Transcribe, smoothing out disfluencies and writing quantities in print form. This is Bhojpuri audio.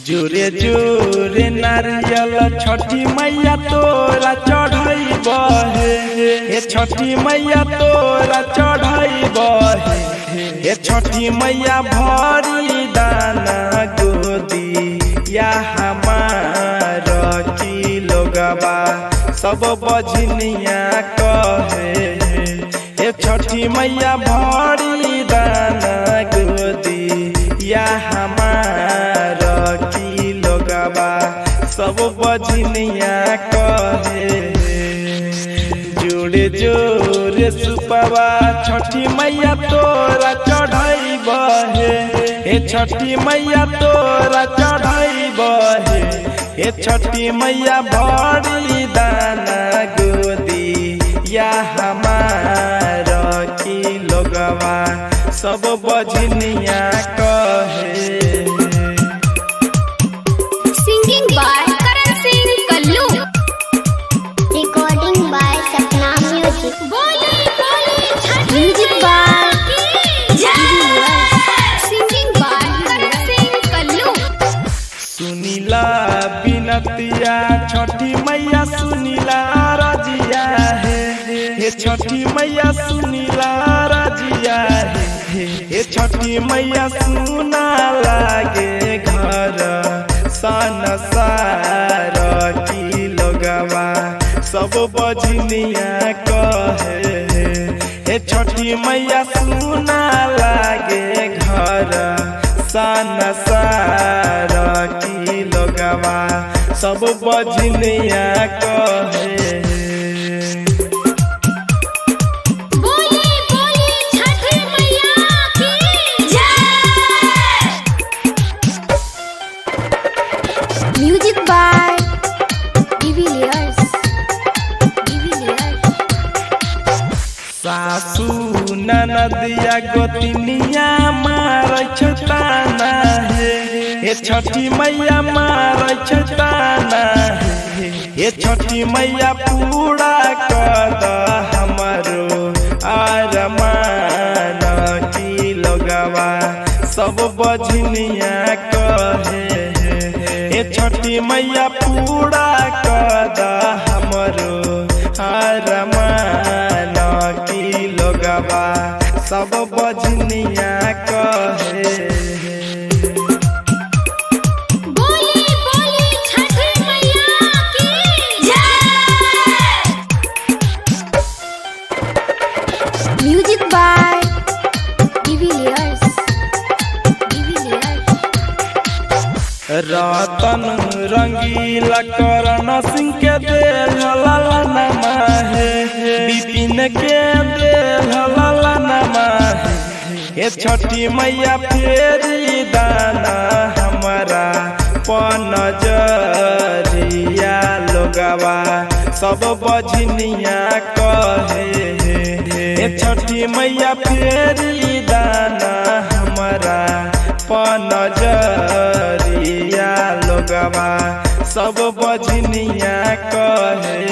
जोरे जोरे नारियल छठी मैया तोरा चढ़ाइब हे छठी मैया तोरा चढ़ाइब हे छठी मैया भरी दाना गोदी या हमार की लोगबा सब बजनिया कहे हे छठी मैया भरी दाना गोदी या हमार की लोगबा सब बजनिया कहे जोड़े जोड़े सुपवा छठी मैया तोरा चढ़ाइब हे छठी मैया तोरा चढ़ाइब हे छठी मैया भरी दाना गोदी या हमार की लोगवा सब बजनिया कहे। Singing by Karan Singh Kallu. Recording by Sapna Music. Boli boli chhati music by Singing by Karan Singh Kallu. सुनीला बिनतिया छठी मैया सुनीला रजिया हे छठी मैया सुनीला रजिया हे छठी मैया सुना लागे घर सन सार की लोगवा सब बजनिया कहे हे छठी मैया सुना लागे घर सन सार की लोगवा सब बजनिया कहे। बोली बोली छठी मैया की जय। Music by Divilliers. सासू ननदिया गोतिनिया मारै छताना हे छठी मैया मारै छताना हे छठी मैया पूरा कर हमरो अरमान की लोगवा सब बजनिया कहे हे छठी मैया पूरा कर हमरो अरमान की लोगवा सब बजनिया कहे। बोली बोली छठी मैया की जय। Music by Divilliers. रतन रंगीला करण सिंह के देल ललनमा बिपिन के देल ललनमा हे छठी मैया फेरी दाना हमारा पनजरिया लोगवा सब बजनिया कहे हे छठी मैया फेरी दाना हमारा पनजरिया लोगवा सब बजनिया कहे।